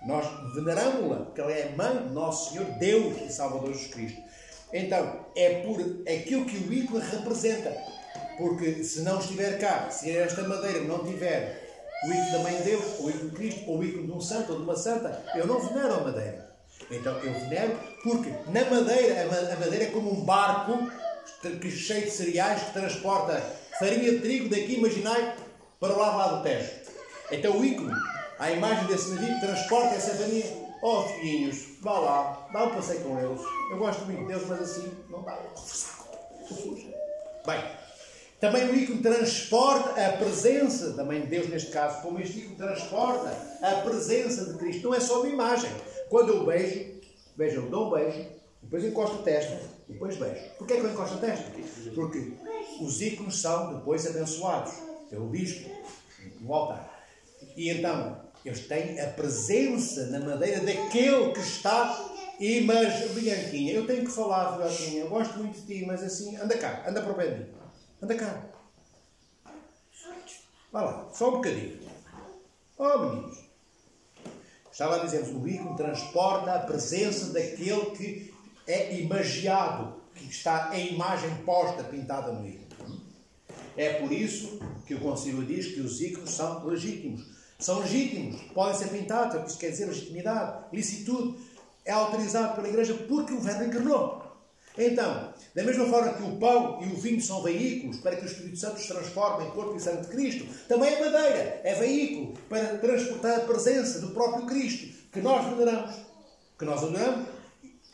Nós veneramos-la, porque ela é a Mãe de Nosso Senhor, Deus e Salvador Jesus Cristo. Então, é por aquilo que o ícone representa. Porque se não estiver cá, se esta madeira não tiver o ícone da Mãe de Deus, ou o ícone de Cristo, ou o ícone de um santo ou de uma santa, eu não venero a madeira. Então, eu venero porque na madeira, a madeira é como um barco cheio de cereais que transporta farinha de trigo daqui, imaginai, para o lado do Tejo. Então, o ícone, a imagem desse navio que transporta essa farinha. Oh, filhinhos, vá lá, dá um passeio com eles. Eu gosto muito deles, mas assim, não dá. Bem, também o ícone transporta a presença da Mãe de Deus, neste caso, como este ícone transporta a presença de Cristo. Não é só uma imagem. Quando eu beijo, vejam, eu dou um beijo, depois encosto a testa, depois beijo. Porquê que eu encosto a testa? Porque os ícones são depois abençoados pelo bispo no altar. E então, eles têm a presença na madeira daquele que está. E, mas, Bianquinha, eu tenho que falar, Bianquinha, eu gosto muito de ti, mas assim, anda cá, anda para o pé de mim. Anda cá. Vá lá, só um bocadinho. Oh, meninos. Estava a dizer, o ícone transporta a presença daquele que é imagiado, que está a imagem posta, pintada no ícone. É por isso que o Concílio diz que os ícones são legítimos. São legítimos, podem ser pintados, é o que isso quer dizer, legitimidade, licitude. É autorizado pela Igreja porque o Verbo encarnou. Então, da mesma forma que o pão e o vinho são veículos para que o Espírito Santo se transforme em corpo e sangue de Cristo, também a madeira é veículo para transportar a presença do próprio Cristo, que nós veneramos,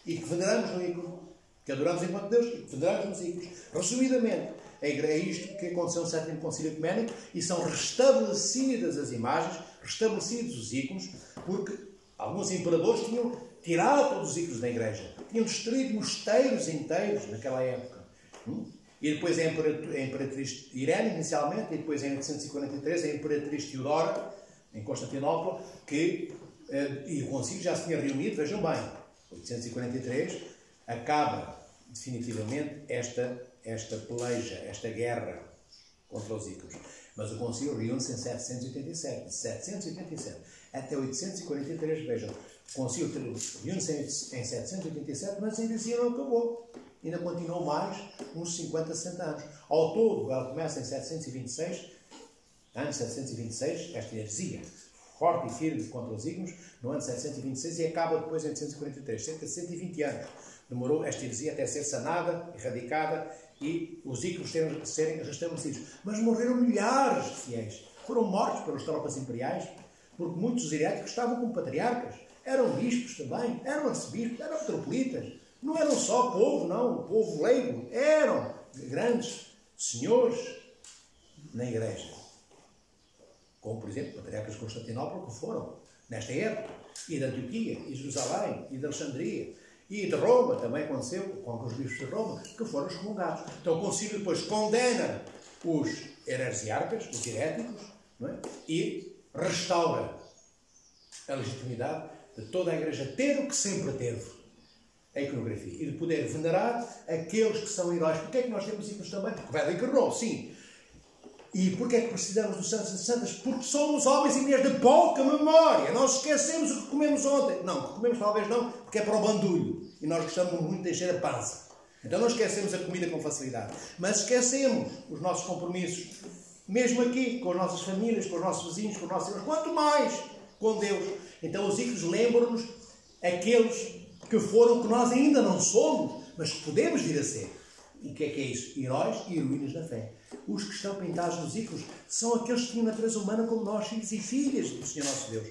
e que veneramos no ícone, que adoramos enquanto Deus e que veneramos nos ícones. Resumidamente, é isto que aconteceu no Sétimo Concílio Ecuménico e são restabelecidas as imagens, restabelecidos os ícones, porque alguns imperadores tinham tirado todos os ícones da Igreja. Tinham destruído mosteiros inteiros naquela época. E depois a Imperatriz Irene, inicialmente, e depois em 843 a Imperatriz Teodora, em Constantinopla, e o Concílio já se tinha reunido, vejam bem, 843, acaba definitivamente esta peleja, esta guerra contra os ícones. Mas o Concílio reúne-se em 787. De 787 até 843, vejam, o Concílio reúne-se em 787, mas ainda assim não acabou. Ainda continuou mais uns 50, 60 anos. Ao todo, ela começa em 726, ano 726, esta heresia forte e firme contra os ícones, no ano 726, e acaba depois em 843, cerca de 120 anos. Demorou esta heresia até ser sanada, erradicada, e os ícones serem restabelecidos. Mas morreram milhares de fiéis. Foram mortos pelas tropas imperiais, porque muitos dos heréticos estavam como patriarcas. Eram bispos também, eram arcebispos, eram metropolitas. Não eram só povo, não, povo leigo. Eram grandes senhores na Igreja. Como, por exemplo, patriarcas de Constantinopla, que foram nesta época, e de Antioquia, e de Jerusalém, e de Alexandria, e de Roma, também aconteceu com os bispos de Roma, que foram excomungados. Então o Concílio depois condena os heresiarcas, os heréticos, não é? E restaura a legitimidade de toda a Igreja ter o que sempre teve, a iconografia, e de poder venerar aqueles que são heróis. Porquê é que nós temos ícones também? Porque o Verbo encarnou, sim. E porquê é que precisamos dos santos e santas? Porque somos homens e mulheres de pouca memória. Nós esquecemos o que comemos ontem. Não, o que comemos talvez não, porque é para o bandulho. E nós gostamos muito de encher a pança. Então não esquecemos a comida com facilidade. Mas esquecemos os nossos compromissos. Mesmo aqui, com as nossas famílias, com os nossos vizinhos, com os nossos irmãos. Quanto mais com Deus. Então os ícones lembram-nos aqueles que foram, que nós ainda não somos, mas que podemos vir a ser. O que é isso? Heróis e heroínas da fé. Os que estão pintados nos ícones são aqueles que tinham natureza humana como nós, filhos e filhas do Senhor nosso Deus.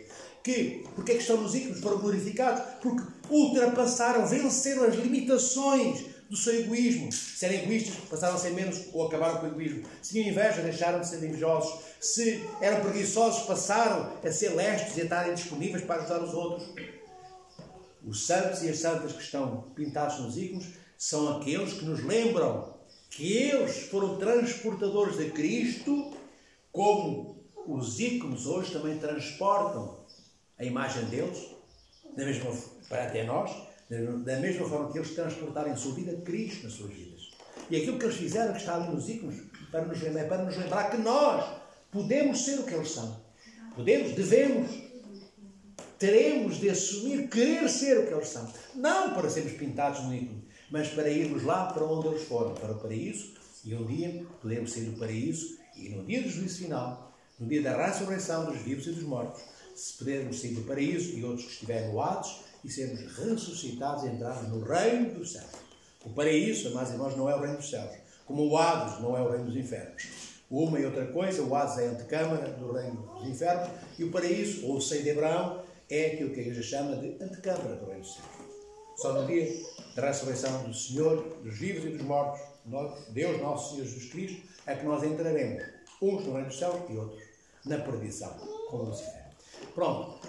Porque é que estão nos ícones? Foram glorificados. Porque ultrapassaram, venceram as limitações do seu egoísmo. Se eram egoístas, passaram a ser menos ou acabaram com o egoísmo. Se tinham inveja, deixaram de ser invejosos. Se eram preguiçosos, passaram a ser lestes e a estarem disponíveis para ajudar os outros. Os santos e as santas que estão pintados nos ícones são aqueles que nos lembram que eles foram transportadores de Cristo como os ícones hoje também transportam a imagem deles, para até nós, da mesma forma que eles transportaram em sua vida Cristo nas suas vidas. E aquilo que eles fizeram, que está ali nos ícones, para nos lembrar que nós podemos ser o que eles são. Podemos, devemos, teremos de assumir, querer ser o que eles são. Não para sermos pintados no ícone, mas para irmos lá para onde eles foram, para o paraíso, e um dia podemos sair do paraíso, e no dia do juízo final, no dia da ressurreição dos vivos e dos mortos, se pudermos sair do paraíso e outros que estiverem no Hades, e sermos ressuscitados e entrarmos no reino dos céus. O paraíso, amados irmãos, não é o reino dos céus, como o Hades não é o reino dos infernos. Uma e outra coisa, o Hades é a antecâmara do reino dos infernos, e o paraíso, ou o seio de Abraão, é aquilo que a Igreja chama de antecâmara do reino dos céus. Só no dia da ressurreição do Senhor, dos vivos e dos mortos, Deus nosso Senhor Jesus Cristo, é que nós entraremos, uns no reino dos céus e outros na perdição, com Lucifer. Pronto,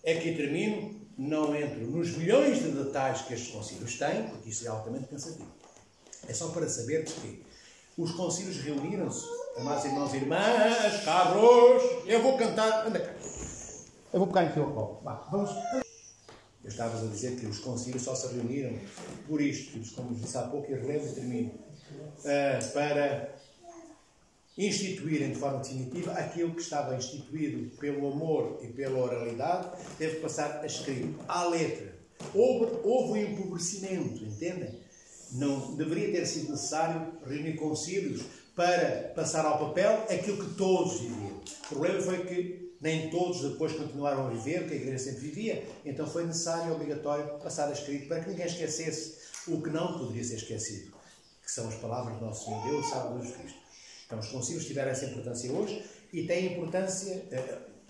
aqui termino, não entro nos milhões de detalhes que estes concílios têm, porque isto é altamente cansativo. É só para saber que os concílios reuniram-se, amados irmãos e irmãs, Carlos, eu vou cantar, anda cá. Eu vou pegar em teu colo. Vamos. Eu estava a dizer que os concílios só se reuniram por isto, como disse há pouco, e relevo e termino, para instituírem de forma definitiva aquilo que estava instituído pelo amor e pela oralidade, teve que passar a escrito, à letra. Houve um empobrecimento, entendem? Não deveria ter sido necessário reunir concílios para passar ao papel aquilo que todos viviam. O problema foi que nem todos depois continuaram a viver o que a Igreja sempre vivia, então foi necessário e obrigatório passar a escrito para que ninguém esquecesse o que não poderia ser esquecido, que são as palavras do nosso Senhor Deus e Salvador Jesus Cristo. Então os concílios tiveram essa importância hoje e têm importância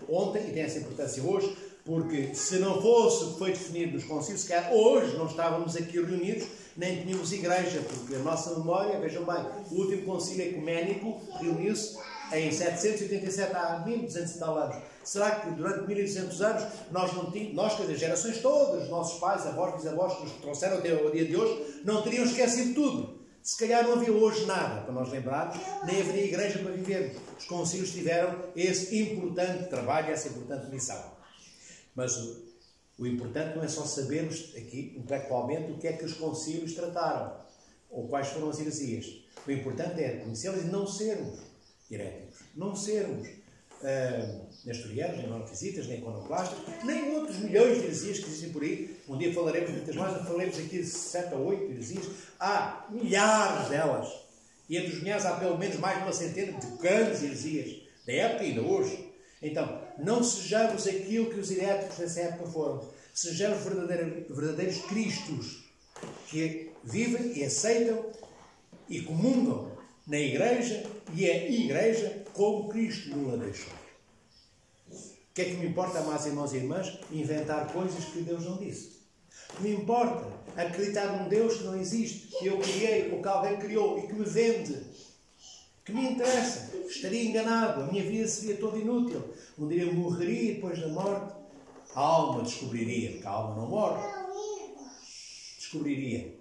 ontem e têm essa importância hoje, porque se não fosse o que foi definido nos concílios, se calhar hoje não estávamos aqui reunidos, nem tínhamos igreja, porque a nossa memória, vejam bem, o último concílio ecuménico reuniu-se em 787, há 1200 e tal anos. Será que durante 1200 anos nós não tínhamos, nós, as gerações todas, os nossos pais, avós, bisavós, que nos trouxeram até ao dia de hoje, não teriam esquecido tudo? Se calhar não havia hoje nada para nós lembrarmos, nem haveria igreja para vivermos. Os concílios tiveram esse importante trabalho, essa importante missão. Mas o importante não é só sabermos aqui, intelectualmente, o que é que os concílios trataram, ou quais foram as heresias. O importante é conhecê-los e não sermos heréticos, não sermos nestorianos, nem monofisitas, nem iconoclastas, nem outros milhões de heresias que existem por aí. Um dia falaremos muitas mais, não falaremos aqui de 7 ou 8 heresias. Há milhares delas. E entre os milhares há pelo menos mais de uma centena de grandes heresias, da época e ainda hoje. Então, não sejamos aquilo que os heréticos dessa época foram. Sejamos verdadeiros cristos, que vivem e aceitam e comungam na Igreja, e é Igreja como Cristo nos a deixou. O que é que me importa, amados irmãos e irmãs, inventar coisas que Deus não disse? O que me importa acreditar num Deus que não existe, que eu criei ou que alguém criou e que me vende? Que me interessa? Estaria enganado, a minha vida seria toda inútil. Um dia eu morreria e depois da morte a alma descobriria, porque a alma não morre, descobriria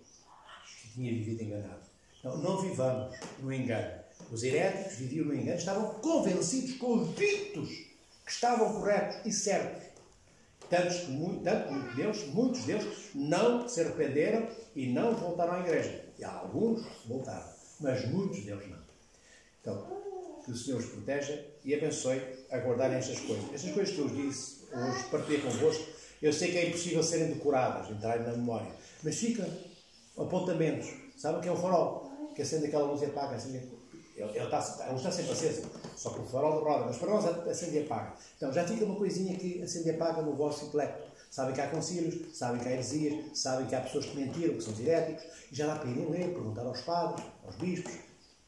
que tinha vivido enganado. Então, não vivamos no engano. Os heréticos viviam no engano, estavam convencidos, convictos que estavam corretos e certos. Tanto muitos deles não se arrependeram e não voltaram à igreja. E há alguns que voltaram, mas muitos deles não. Então, que o Senhor os proteja e abençoe a guardarem estas coisas. Estas coisas que eu vos disse, hoje partilhei convosco, eu sei que é impossível serem decoradas, entrarem na memória, mas ficam apontamentos. Sabem o que é um farol? Que acende aquela luz e apaga. Ele está sempre aceso, só que o farol de roda, mas para nós acende e apaga. Então já fica uma coisinha que acende e apaga no vosso intelecto. Sabem que há concílios, sabem que há heresias, sabem que há pessoas que mentiram, que são os heréticos, e já dá para irem ler, perguntar aos padres, aos bispos,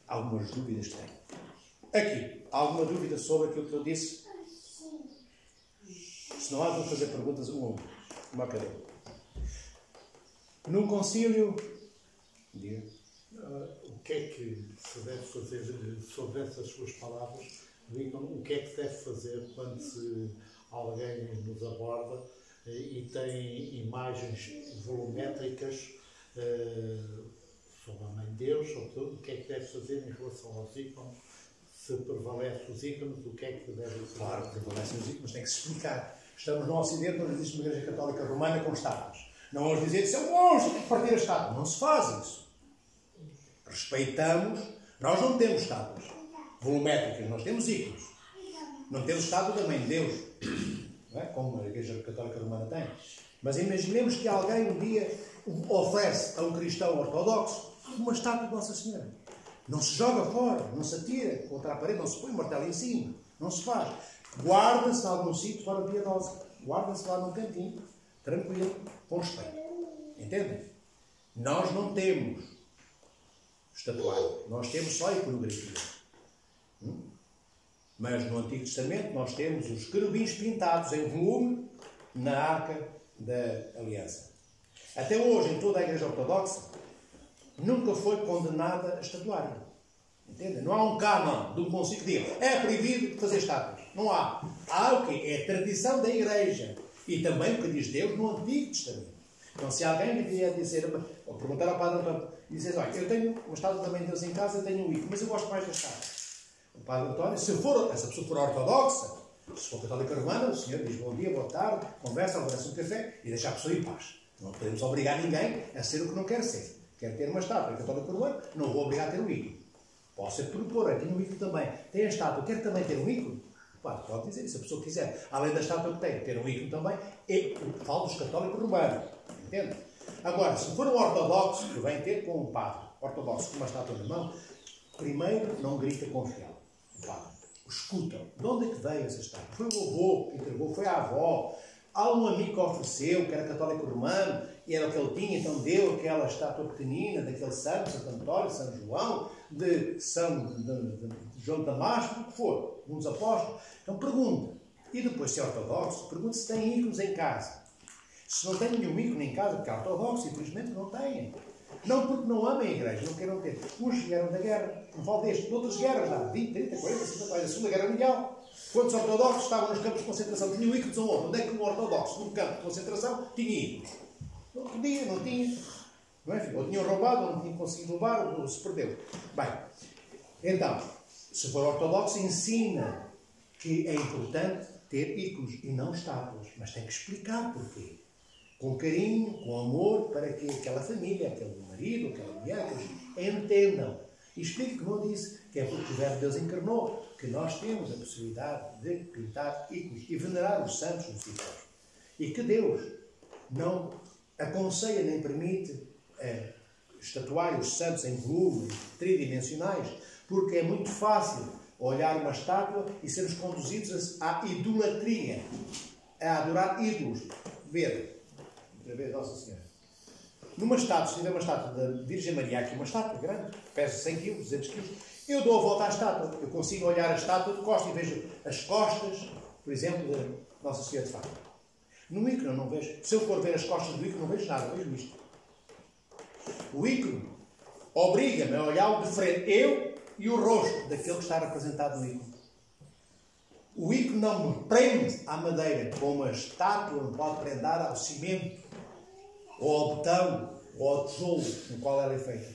algumas dúvidas que têm. Aqui, alguma dúvida sobre aquilo que eu disse? Se não há, vou fazer perguntas um a um, uma a cada um. Num concílio, diga. O que é que se deve fazer sobre essas suas palavras? Digam o que é que se deve fazer quando alguém nos aborda e tem imagens volumétricas sobre a Mãe de Deus, sobre tudo, o que é que deve fazer em relação aos ícones, se prevalece os ícones, o que é que deve ser? Claro, prevalecem os ícones, tem que se explicar. Estamos no Ocidente, onde existe uma Igreja Católica Romana com estátuas. Não vamos dizer isso é um monstro, tem que partir a estátua. Não se faz isso. Respeitamos. Nós não temos estátuas volumétricas, nós temos ícones. Não temos estátua da Mãe de Deus, não é? Como a Igreja Católica Romana tem. Mas imaginemos que alguém um dia oferece a um cristão ortodoxo uma estátua de Nossa Senhora. Não se joga fora, não se atira contra a parede, não se põe um martelo em cima. Não se faz. Guarda-se em algum sítio fora piedosa. Guarda-se lá num cantinho, tranquilo, com respeito. Entendem? Nós não temos estatuário. Nós temos só iconografia. Mas no Antigo Testamento nós temos os querubins pintados em volume na Arca da Aliança. Até hoje, em toda a Igreja Ortodoxa, nunca foi condenada a estatuário. Entendem? Não há um cânon de um concílio que diga é proibido fazer estátuas. Não há. Há o quê? É a tradição da Igreja. E também o que diz Deus no Antigo Testamento. Então, se alguém me vier dizer, ou perguntar ao Padre António, e dizer, olha, eu tenho uma estátua também de Deus em casa, eu tenho um ícone, mas eu gosto mais da estátua. O Padre António, se essa pessoa for ortodoxa, se for católica romana, o senhor diz bom dia, boa tarde, conversa, oferece um café e deixa a pessoa em paz. Não podemos obrigar ninguém a ser o que não quer ser. Quer ter uma estátua católica romana, não vou obrigar a ter um ícone. Posso propor, eu tenho um ícone também. Tem a estátua, quer também ter um ícone? O Padre pode dizer, se a pessoa quiser, além da estátua que tem, ter um ícone também, falo dos católicos romanos. Entende? Agora, se for um ortodoxo que vem ter com um padre ortodoxo com uma estátua na mão, primeiro não grita com fiel. O padre escuta. De onde é que veio essa estátua? Foi o avô que entregou, foi a avó. Há um amigo que ofereceu, que era católico romano, e era o que ele tinha, então deu aquela estátua pequenina daquele santo, Santo António, São João, de João de Damasco, o que for, um dos apóstolos. Então pergunta. E depois, se é ortodoxo, pergunta se tem ícones em casa. Se não tem nenhum ícone em casa, porque é ortodoxo, infelizmente não têm. Não porque não amem a igreja, não queiram ter. Uns vieram da guerra, não falo deste, de outras guerras, há 20, 30, 40, 50 anos, da Segunda Guerra Mundial. Quantos ortodoxos estavam nos campos de concentração? Tinham ícones ou outro? Onde é que um ortodoxo, num campo de concentração, tinha ícones? Não podia, não tinha. Não é, filho? Ou tinham roubado, ou não tinham conseguido levar, ou se perdeu. Bem, então, se for ortodoxo, ensina que é importante ter ícones e não estátuas. Mas tem que explicar porquê. Com carinho, com amor, para que aquela família, aquele marido, aquela mulher, entendam. E explique, como eu disse, que é porque o Verbo de Deus encarnou, que nós temos a possibilidade de pintar ícones e venerar os santos nos ícones. E que Deus não aconselha nem permite estatuar os santos em volumes tridimensionais, porque é muito fácil olhar uma estátua e sermos conduzidos à idolatria, a adorar ídolos. Ver. Outra vez, Nossa Senhora. Numa estátua, se tiver uma estátua da Virgem Maria, aqui uma estátua grande, pesa 100 kg, 200 kg, eu dou a volta à estátua. Eu consigo olhar a estátua de costas e vejo as costas, por exemplo, da Nossa Senhora de Fátima. No ícone eu não vejo. Se eu for ver as costas do ícone, não vejo nada, vejo isto. O ícone obriga-me a olhar de frente, eu e o rosto daquele que está representado no ícone. O ícone não me prende à madeira, como a estátua não pode prender ao cimento, ou ao betão, ou ao tijolo no qual ela é feita.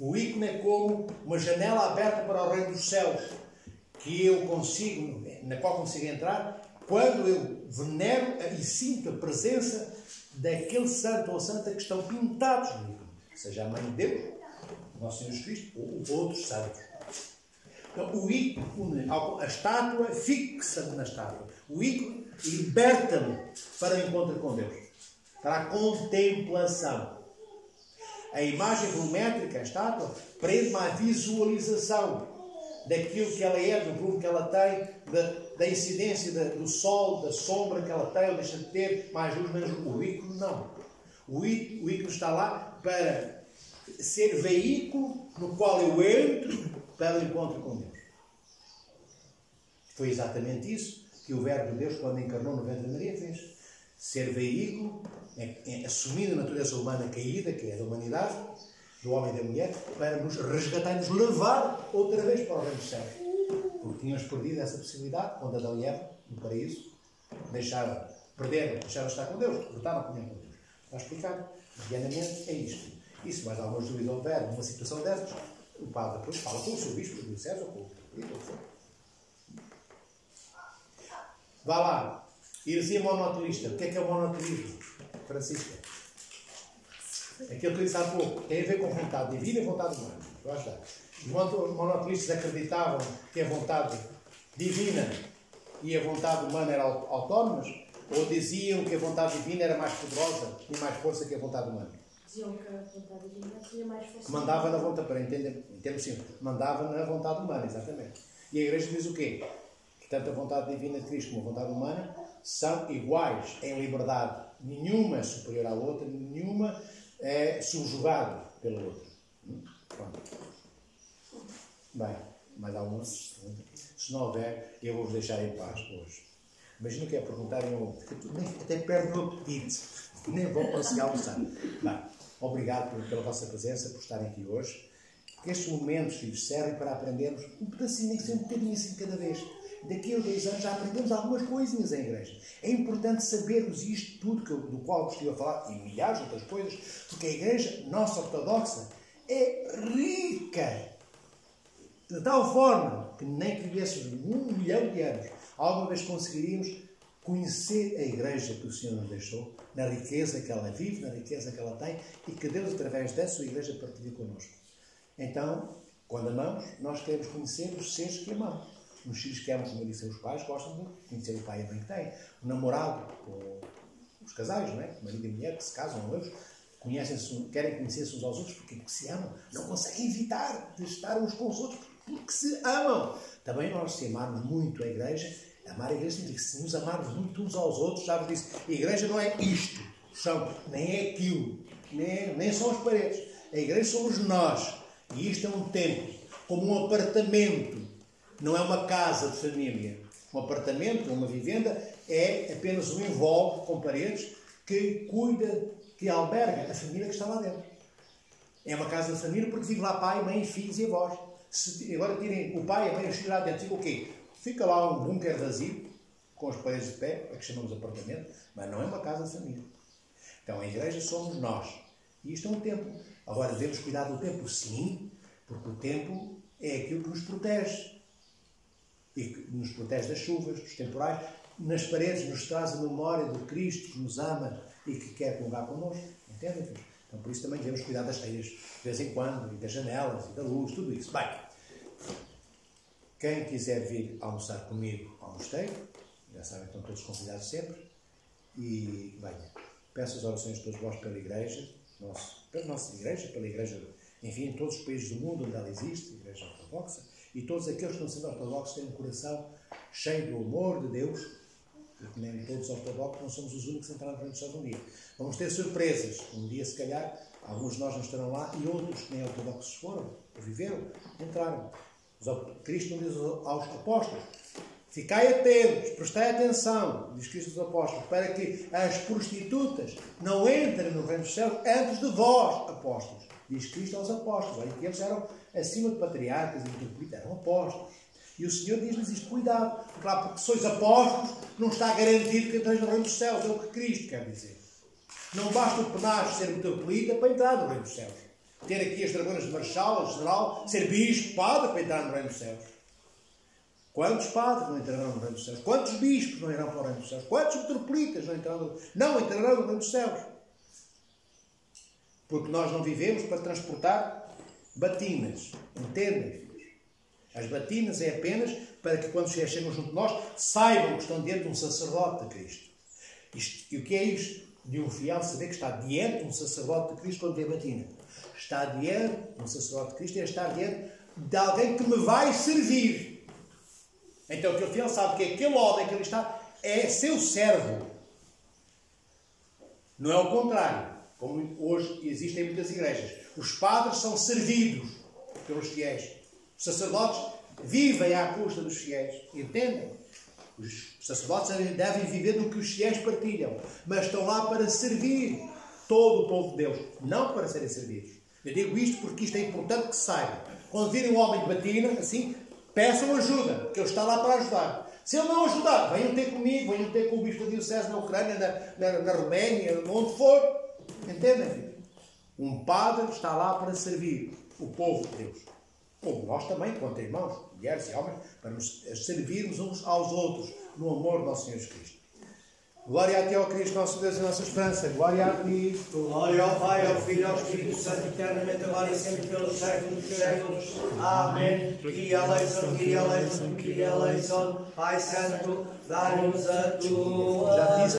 O ícone é como uma janela aberta para o reino dos céus, que eu consigo, na qual consigo entrar, quando eu venero e sinto a presença daquele santo ou santa que estão pintados no ícone. Seja a Mãe de Deus, o Nosso Senhor Jesus Cristo, ou outros santos. Então, o ícone, a estátua, fixa-me na estátua. O ícone liberta-me para o encontro com Deus. Para a contemplação. A imagem volumétrica, a estátua, prende-me à visualização daquilo que ela é, do volume que ela tem, da incidência do sol, da sombra que ela tem, ou deixa de ter, mais luz, menos luz. O ícone não. O ícone está lá para ser veículo no qual eu entro para o encontro com Deus. Foi exatamente isso que o Verbo de Deus, quando encarnou no ventre de Maria, fez. Ser veículo, assumindo a natureza humana caída, que é a da humanidade, do homem e da mulher, para nos resgatar e nos levar outra vez para o reino dos céus. Porque tínhamos perdido essa possibilidade, quando Adão e Eva, no paraíso, deixaram de estar com Deus, cortaram a comunhão com Deus. Está explicado? Medianamente é isto. E se mais algumas dúvidas houver numa situação dessas, o padre depois fala com o seu bispo do César, ou com Vá lá. Heresia monoteísta. O que é o monoteísmo? Francisca. Aquilo que eu disse há pouco. Tem a ver com vontade divina e vontade humana. Lá está. Os monoteístas acreditavam que a vontade divina e a vontade humana eram autónomas? Ou diziam que a vontade divina era mais poderosa e mais força que a vontade humana? Diziam que a vontade divina tinha mais força. Mandava na vontade, para entender, em termos simples, mandava na vontade humana, exatamente. E a Igreja diz o quê? Que tanto a vontade divina de Cristo como a vontade humana são iguais em liberdade. Nenhuma é superior à outra, nenhuma é subjugada pela outra. Pronto. Bem, mais alguma? Se não houver, eu vou-vos deixar em paz hoje. Imagino que é perguntarem ao outro, até perdo o apetite, nem vou conseguir almoçar. Bem, obrigado pela vossa presença, por estarem aqui hoje. Porque estes momentos, filhos, servem para aprendermos um pedacinho, nem que seja um bocadinho assim de cada vez. Daqui a 10 anos já aprendemos algumas coisinhas em igreja. É importante sabermos isto tudo do qual vos estive a falar, e milhares de outras coisas, porque a igreja nossa ortodoxa é rica. De tal forma que nem que vivêssemos 1 milhão de anos, alguma vez conseguiríamos conhecer a igreja que o Senhor nos deixou, na riqueza que ela vive, na riqueza que ela tem, e que Deus, através da sua igreja, partilha connosco. Então, quando amamos, nós queremos conhecer os seres que amamos. Os filhos que amam, como eu disse, os pais gostam de conhecer o pai e a mãe que têm. O namorado, os casais, não é? O marido e a mulher que se casam, noivos, querem conhecer-se uns aos outros porque se amam. Não conseguem evitar de estar uns com os outros porque se amam. Também nós, se amarmos muito a igreja, amar a igreja significa que se nos amarmos muito uns aos outros, já vos disse, a igreja não é isto, nem é aquilo, nem são as paredes. A igreja somos nós. E isto é um templo, como um apartamento. Não é uma casa de família. Um apartamento, uma vivenda, é apenas um invólucro com paredes que cuida, que alberga a família que está lá dentro. É uma casa de família porque vive lá pai, mãe, filhos e avós. Se agora tirem o pai, a mãe e os filhos lá dentro, fica o quê? Fica lá um bunker vazio, com as paredes de pé, é que chamamos de apartamento, mas não é uma casa de família. Então a igreja somos nós. E isto é um templo. Agora devemos cuidar do templo, sim, porque o templo é aquilo que nos protege. E que nos protege das chuvas, dos temporais. Nas paredes nos traz a memória de Cristo que nos ama e que quer comungar connosco. Entendem? Então por isso também devemos cuidar das telhas de vez em quando, e das janelas, e da luz, tudo isso. Bem, quem quiser vir almoçar comigo ao mosteiro, já sabem, estão todos convidados sempre. E, bem, peço as orações de todos vós pela igreja, pela nossa igreja, pela igreja, enfim, em todos os países do mundo onde ela existe, a igreja ortodoxa, e todos aqueles que não sendo ortodoxos têm um coração cheio do amor de Deus, porque nem todos os ortodoxos não somos os únicos a entrar no reino dos céus um dia. Vamos ter surpresas. Um dia, se calhar, alguns de nós não estarão lá e outros que nem ortodoxos foram, ou viveram, entraram. Cristo não diz aos apóstolos: ficai atentos, prestai atenção, diz Cristo aos apóstolos, para que as prostitutas não entrem no reino dos céus antes de vós, apóstolos. Diz Cristo aos apóstolos. Olha que eles eram acima de patriarcas e metropolitas, eram apóstolos. E o Senhor diz-lhes isto: cuidado, porque sois apóstolos, não está garantido que entreis no reino dos céus. É o que Cristo quer dizer. Não basta o penacho ser metropolita para entrar no reino dos céus. Ter aqui as dragonas de marechal, general, ser bispo, padre, para entrar no reino dos céus. Quantos padres não entrarão no reino dos céus? Quantos bispos não irão para o reino dos céus? Quantos metropolitas não entrarão no reino dos céus? Porque nós não vivemos para transportar batinas. Entendem, filhos? As batinas é apenas para que quando chegam junto de nós, saibam que estão diante de um sacerdote de Cristo. E o que é isto? De um fiel saber que está diante de um sacerdote de Cristo quando vê a batina. Está diante de um sacerdote de Cristo é estar diante de alguém que me vai servir. Então aquele fiel sabe que aquele homem que ali está é seu servo. Não é o contrário, como hoje existem muitas igrejas. Os padres são servidos pelos fiéis. Os sacerdotes vivem à custa dos fiéis. Entendem? Os sacerdotes devem viver do que os fiéis partilham, mas estão lá para servir todo o povo de Deus, não para serem servidos. Eu digo isto porque isto é importante que se saiba. Quando virem um homem de batina, assim, peçam ajuda, porque ele está lá para ajudar. Se ele não ajudar, venham ter comigo, venham ter com o bispo da diocese na Ucrânia, na Roménia, onde for. Entendem? Um padre está lá para servir o povo de Deus. como nós também, quanto irmãos, mulheres e homens, para nos servirmos uns aos outros no amor do nosso Senhor Jesus Cristo. Glória a Ti, ó Cristo, nosso Deus e nossa esperança. Glória a Ti. Glória ao Pai, ao Filho e ao Espírito Santo, eternamente, agora e sempre, pelos séculos dos séculos. Amém. Kyrie eleison, Kyrie eleison, Kyrie eleison. Pai Santo, dá-nos a Tua.